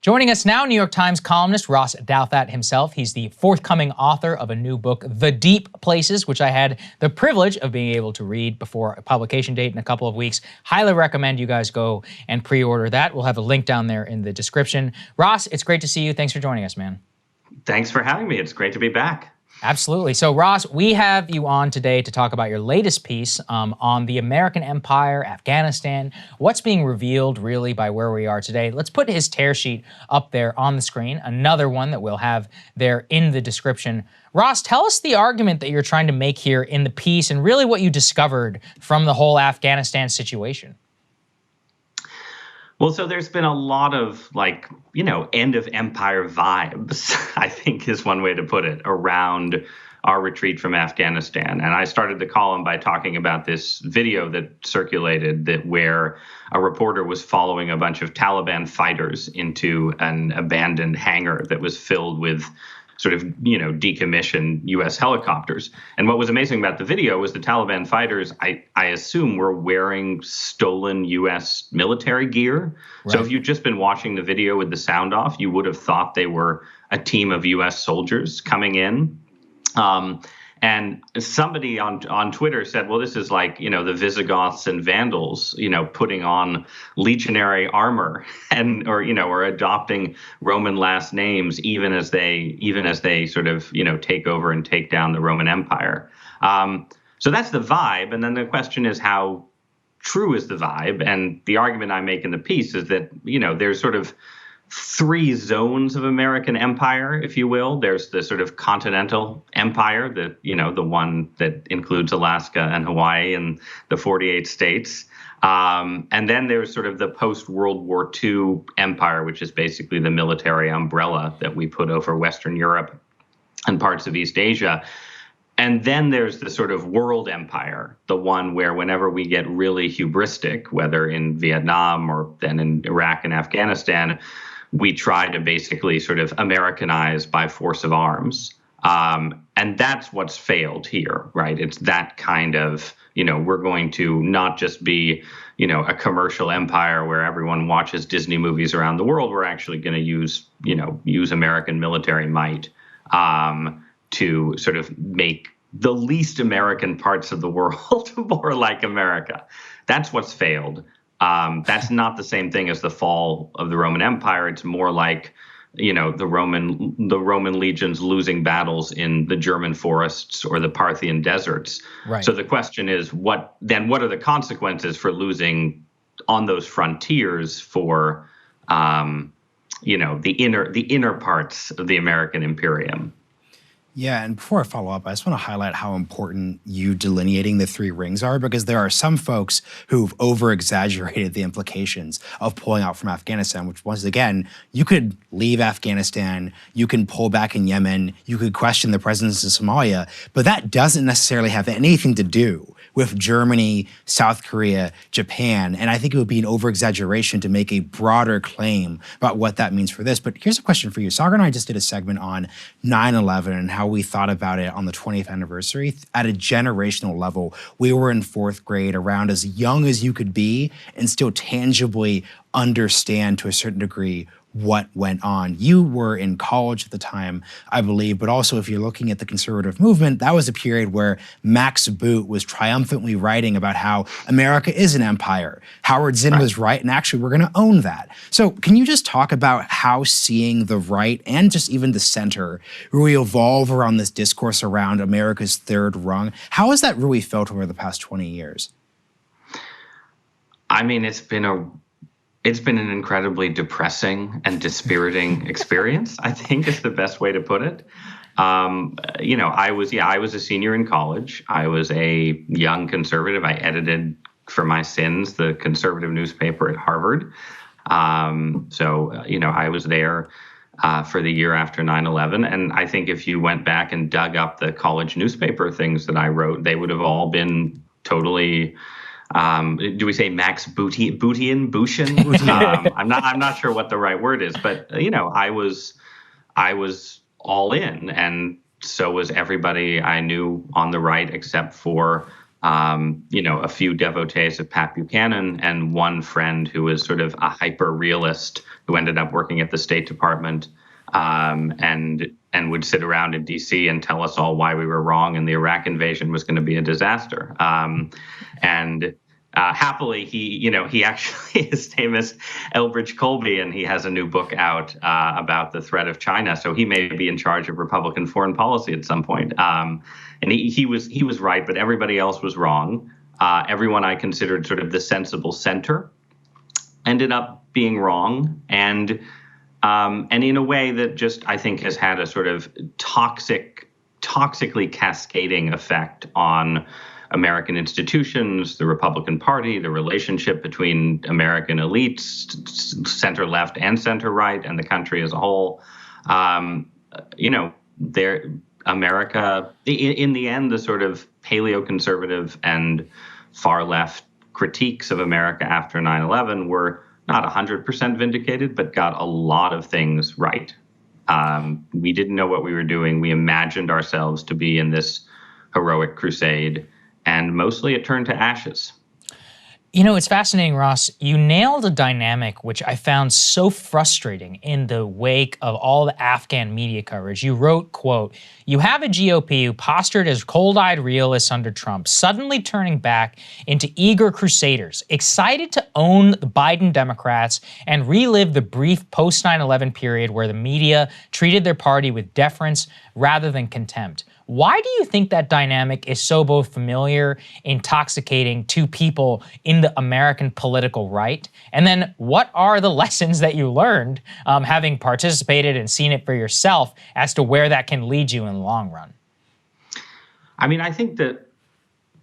Joining us now, New York Times columnist Ross Douthat himself. He's the forthcoming author of a new book, The Deep Places, which I had the privilege of being able to read before a publication date in a couple of weeks. Highly recommend you guys go and pre-order that. We'll have a link down there in the description. Ross, it's great to see you. Thanks for joining us, man. Thanks for having me. It's great to be back. Absolutely. So, Ross, we have you on today to talk about your latest piece on the American empire, Afghanistan, what's being revealed really by where we are today. Let's put his tear sheet up there on the screen, another one that we'll have there in the description. Ross, tell us the argument that you're trying to make here in the piece and really what you discovered from the whole Afghanistan situation. Well, so there's been a lot of end of empire vibes, I think is one way to put it, around our retreat from Afghanistan. And I started the column by talking about this video that circulated where a reporter was following a bunch of Taliban fighters into an abandoned hangar that was filled with sort of, decommissioned U.S. helicopters. And what was amazing about the video was the Taliban fighters, I assume, were wearing stolen U.S. military gear. Right. So if you'd just been watching the video with the sound off, you would have thought they were a team of U.S. soldiers coming in. And somebody on Twitter said, well, this is like, the Visigoths and Vandals, putting on legionary armor or adopting Roman last names, even as they sort of, take over and take down the Roman Empire. So that's the vibe. And then the question is, how true is the vibe? And the argument I make in the piece is that, there's sort of three zones of American empire, if you will. There's the sort of continental empire, the one that includes Alaska and Hawaii and the 48 states. And then there's sort of the post-World War II empire, which is basically the military umbrella that we put over Western Europe and parts of East Asia. And then there's the sort of world empire, the one where whenever we get really hubristic, whether in Vietnam or then in Iraq and Afghanistan, we try to basically sort of Americanize by force of arms. And that's what's failed here, right? It's that kind of, we're going to not just be, a commercial empire where everyone watches Disney movies around the world. We're actually going to use American military might to sort of make the least American parts of the world more like America. That's what's failed. That's not the same thing as the fall of the Roman Empire. It's more like, the Roman legions losing battles in the German forests or the Parthian deserts. Right. So the question is, what are the consequences for losing on those frontiers for, the inner parts of the American imperium? Yeah, and before I follow up, I just want to highlight how important you delineating the three rings are, because there are some folks who've over-exaggerated the implications of pulling out from Afghanistan, which once again, you could leave Afghanistan, you can pull back in Yemen, you could question the presence of Somalia, but that doesn't necessarily have anything to do with Germany, South Korea, Japan, and I think it would be an over-exaggeration to make a broader claim about what that means for this. But here's a question for you. Saagar and I just did a segment on 9/11 and how we thought about it on the 20th anniversary. At a generational level, we were in fourth grade, around as young as you could be, and still tangibly understand to a certain degree what went on. You were in college at the time, I believe, but also if you're looking at the conservative movement, that was a period where Max Boot was triumphantly writing about how America is an empire. Howard Zinn was right, and actually we're going to own that. So can you just talk about how seeing the right and just even the center really evolve around this discourse around America's third rung? How has that really felt over the past 20 years? I mean, it's been an incredibly depressing and dispiriting experience, I think is the best way to put it. I was a senior in college. I was a young conservative. I edited, for my sins, the conservative newspaper at Harvard. I was there for the year after 9/11. And I think if you went back and dug up the college newspaper things that I wrote, they would have all been totally... do we say Max Boutian? I'm not sure what the right word is, but I was all in, and so was everybody I knew on the right, except for a few devotees of Pat Buchanan and one friend who was sort of a hyper realist who ended up working at the State Department, and would sit around in D.C. and tell us all why we were wrong and the Iraq invasion was going to be a disaster. Happily, he actually, his name is Elbridge Colby, and he has a new book out about the threat of China. So he may be in charge of Republican foreign policy at some point. And he was right, but everybody else was wrong. Everyone I considered sort of the sensible center ended up being wrong, and in a way that just, I think, has had a sort of toxically cascading effect on American institutions, the Republican Party, the relationship between American elites, center left and center right, and the country as a whole. America, in the end, the sort of paleoconservative and far left critiques of America after 9/11 were not 100% vindicated, but got a lot of things right. We didn't know what we were doing. We imagined ourselves to be in this heroic crusade, and mostly it turned to ashes. It's fascinating, Ross. You nailed a dynamic which I found so frustrating in the wake of all the Afghan media coverage. You wrote, quote, "You have a GOP who postured as cold-eyed realists under Trump, suddenly turning back into eager crusaders, excited to own the Biden Democrats and relive the brief post-9/11 period where the media treated their party with deference rather than contempt." Why do you think that dynamic is so both familiar, intoxicating to people in the American political right? And then what are the lessons that you learned having participated and seen it for yourself as to where that can lead you in the long run? I mean, I think that,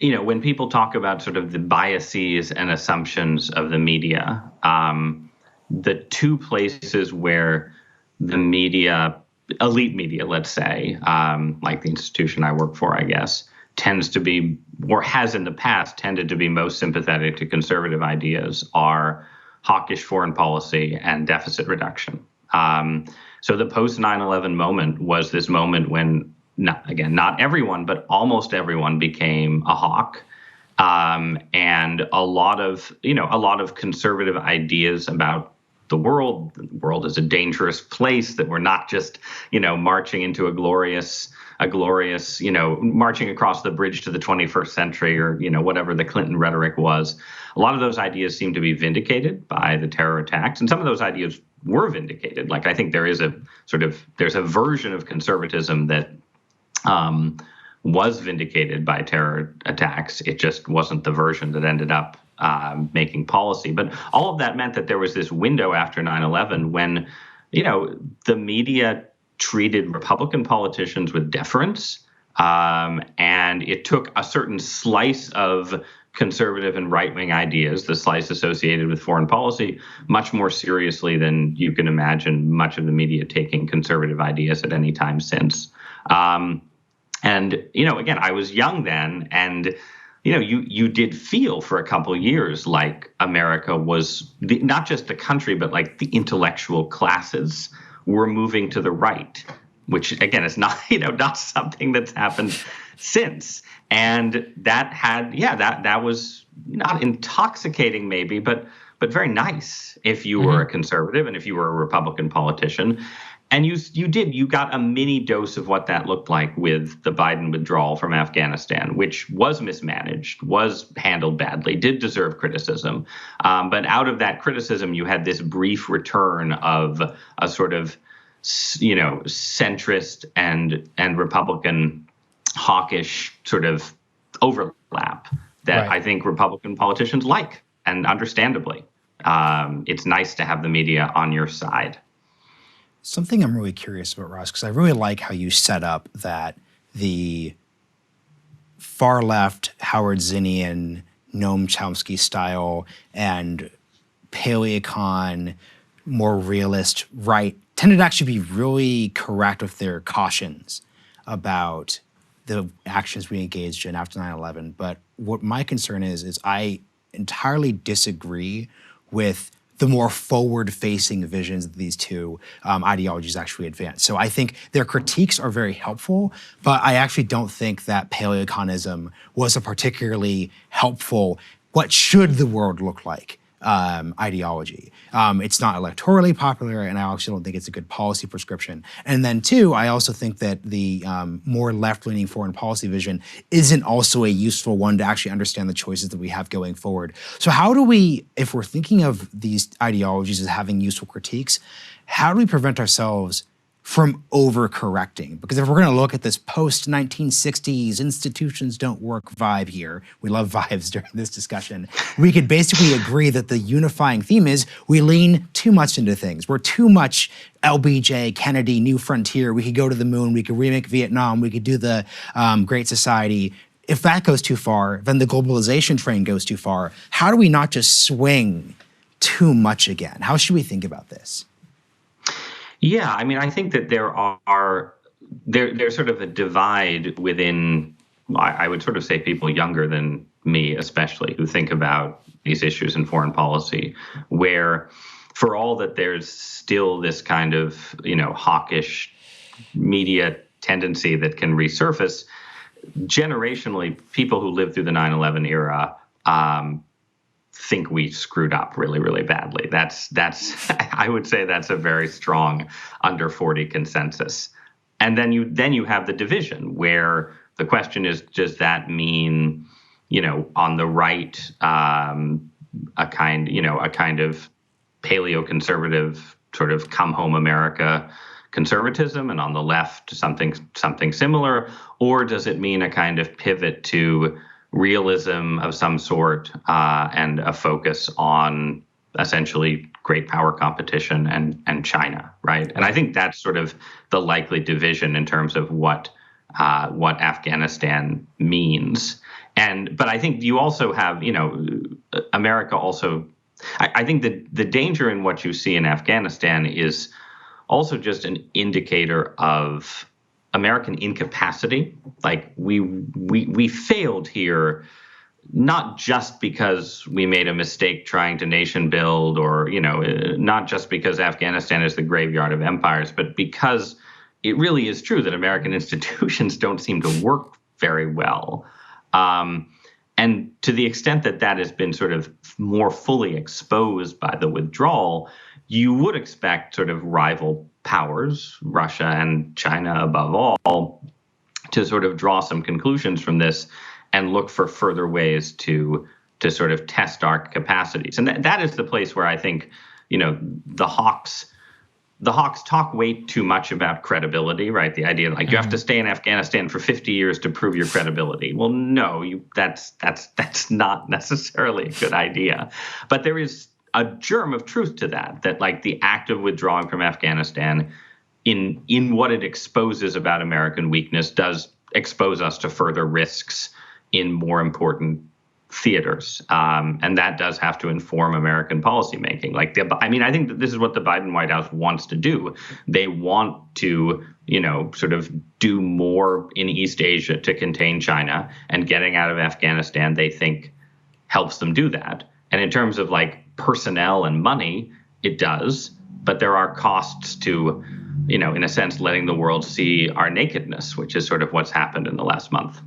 when people talk about sort of the biases and assumptions of the media, the two places where the media, elite media, let's say, like the institution I work for, I guess, tends to be, or has in the past tended to be most sympathetic to conservative ideas, are hawkish foreign policy and deficit reduction. So the post 9/11 moment was this moment when, not everyone, but almost everyone became a hawk. And a lot of conservative ideas about the world is a dangerous place, that we're not just, marching into a glorious, marching across the bridge to the 21st century, or, whatever the Clinton rhetoric was. A lot of those ideas seem to be vindicated by the terror attacks. And some of those ideas were vindicated. Like, I think there's a version of conservatism that was vindicated by terror attacks. It just wasn't the version that ended up making policy. But all of that meant that there was this window after 9/11 when, the media treated Republican politicians with deference, and it took a certain slice of conservative and right-wing ideas, the slice associated with foreign policy, much more seriously than you can imagine much of the media taking conservative ideas at any time since. And, again, I was young then, and you did feel for a couple of years like America was not just the country, but like the intellectual classes were moving to the right, which again is not, not something that's happened since. And that had, that was not intoxicating maybe, but very nice if you were a conservative and if you were a Republican politician. And you got a mini dose of what that looked like with the Biden withdrawal from Afghanistan, which was mismanaged, was handled badly, did deserve criticism. But out of that criticism, you had this brief return of a sort of, centrist and Republican hawkish sort of overlap that I think Republican politicians like, and understandably. It's nice to have the media on your side. Something I'm really curious about, Ross, because I really like how you set up that the far left Howard Zinnian, Noam Chomsky style and paleocon, more realist right tended to actually be really correct with their cautions about the actions we engaged in after 9/11. But what my concern is I entirely disagree with the more forward-facing visions that these two ideologies actually advance. So I think their critiques are very helpful, but I actually don't think that paleoeconomism was a particularly helpful, what should the world look like, ideology. It's not electorally popular, and I also don't think it's a good policy prescription. And then two, I also think that the more left-leaning foreign policy vision isn't also a useful one to actually understand the choices that we have going forward. So how do we, if we're thinking of these ideologies as having useful critiques, how do we prevent ourselves from overcorrecting? Because if we're going to look at this post-1960s institutions don't work vibe here, we love vibes during this discussion, we could basically agree that the unifying theme is we lean too much into things. We're too much LBJ, Kennedy, New Frontier. We could go to the moon. We could remake Vietnam. We could do the Great Society. If that goes too far, then the globalization train goes too far. How do we not just swing too much again? How should we think about this? Yeah, I mean, I think that there's sort of a divide within, I would sort of say, people younger than me, especially, who think about these issues in foreign policy, where for all that there's still this kind of, hawkish media tendency that can resurface, generationally, people who lived through the 9/11 era think we screwed up really, really badly. That's I would say that's a very strong under 40 consensus. And then you have the division where the question is, does that mean, on the right, a kind of paleoconservative sort of come home America conservatism, and on the left something similar, or does it mean a kind of pivot to realism of some sort and a focus on essentially great power competition and China, right? And I think that's sort of the likely division in terms of what Afghanistan means. But I think you also have, America also. I think that the danger in what you see in Afghanistan is also just an indicator of American incapacity. Like we failed here, not just because we made a mistake trying to nation build, or not just because Afghanistan is the graveyard of empires, but because it really is true that American institutions don't seem to work very well. And to the extent that that has been sort of more fully exposed by the withdrawal, you would expect sort of rival powers, Russia and China above all, to sort of draw some conclusions from this and look for further ways to sort of test our capacities. And that is the place where I think, the Hawks talk way too much about credibility, right? The idea like you have to stay in Afghanistan for 50 years to prove your credibility. Well, no, that's not necessarily a good idea. But there is a germ of truth to that like the act of withdrawing from Afghanistan in what it exposes about American weakness does expose us to further risks in more important theaters. And that does have to inform American policymaking. I think that this is what the Biden White House wants to do. They want to, sort of do more in East Asia to contain China, and getting out of Afghanistan, they think, helps them do that. And in terms of personnel and money, it does. But there are costs to, in a sense, letting the world see our nakedness, which is sort of what's happened in the last month.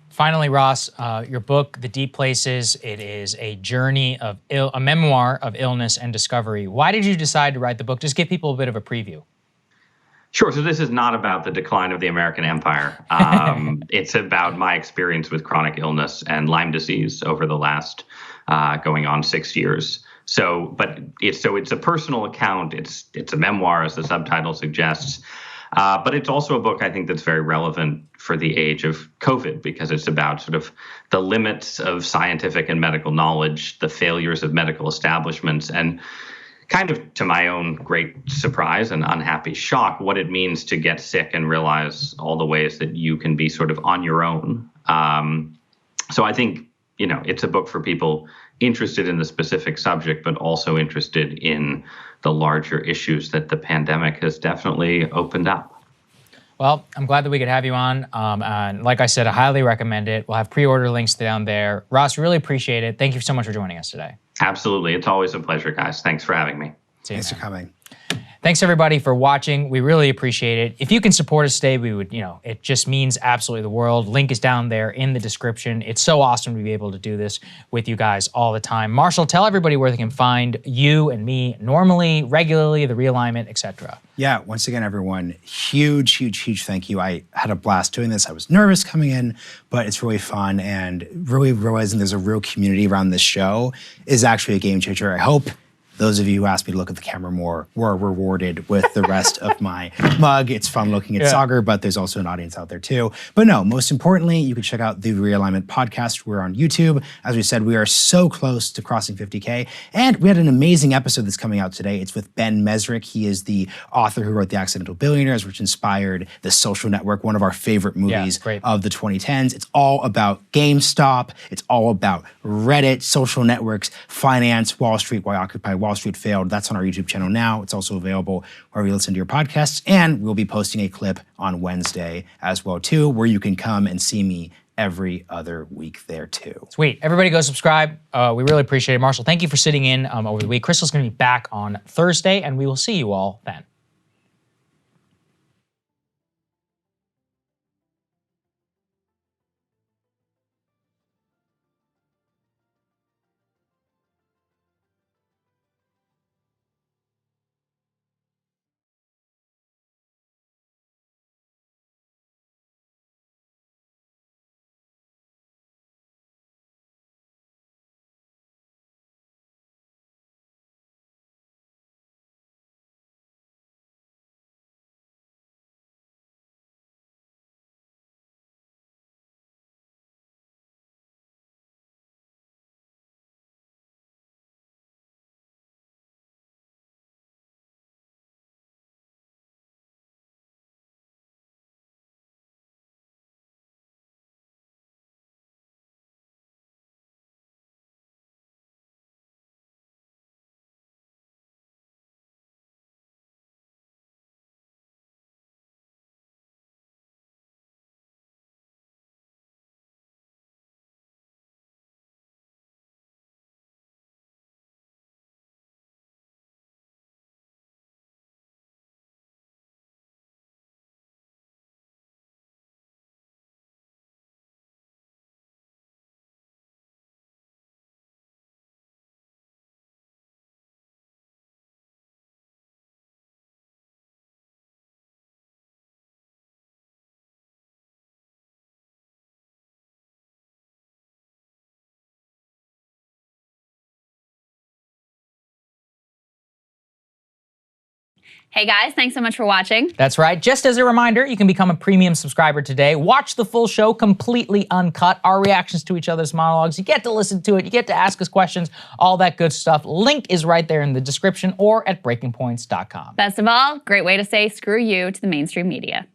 Finally, Ross, your book, The Deep Places, it is a journey of a memoir of illness and discovery. Why did you decide to write the book? Just give people a bit of a preview. Sure. So this is not about the decline of the American empire. It's about my experience with chronic illness and Lyme disease over the last going on 6 years. But it's a personal account. It's a memoir, as the subtitle suggests. But it's also a book, I think, that's very relevant for the age of COVID, because it's about sort of the limits of scientific and medical knowledge, the failures of medical establishments, and kind of, to my own great surprise and unhappy shock, what it means to get sick and realize all the ways that you can be sort of on your own. So I think, it's a book for people interested in the specific subject, but also interested in the larger issues that the pandemic has definitely opened up. Well, I'm glad that we could have you on. And like I said, I highly recommend it. We'll have pre-order links down there. Ross, really appreciate it. Thank you so much for joining us today. Absolutely. It's always a pleasure, guys. Thanks for having me. Thanks for coming. Thanks everybody for watching. We really appreciate it. If you can support us today, we would, it just means absolutely the world. Link is down there in the description. It's so awesome to be able to do this with you guys all the time. Marshall, tell everybody where they can find you and me normally, regularly, the realignment, etc. Yeah, once again, everyone, huge, huge, huge thank you. I had a blast doing this. I was nervous coming in, but it's really fun, and really realizing there's a real community around this show is actually a game changer. I hope those of you who asked me to look at the camera more were rewarded with the rest of my mug. It's fun looking at Saagar, but there's also an audience out there too. But no, most importantly, you can check out the Realignment podcast. We're on YouTube. As we said, we are so close to crossing 50K. And we had an amazing episode that's coming out today. It's with Ben Mesrick. He is the author who wrote The Accidental Billionaires, which inspired The Social Network, one of our favorite movies of the 2010s. It's all about GameStop. It's all about Reddit, social networks, finance, Wall Street, why Occupy Wall Street failed. That's on our YouTube channel now. It's also available wherever you listen to your podcasts. And we'll be posting a clip on Wednesday as well too, where you can come and see me every other week there too. Sweet. Everybody go subscribe. We really appreciate it. Marshall, thank you for sitting in over the week. Krystal's going to be back on Thursday, and we will see you all then. Hey guys, thanks so much for watching. That's right. Just as a reminder, you can become a premium subscriber today. Watch the full show completely uncut, our reactions to each other's monologues. You get to listen to it. You get to ask us questions, all that good stuff. Link is right there in the description or at breakingpoints.com. Best of all, great way to say screw you to the mainstream media.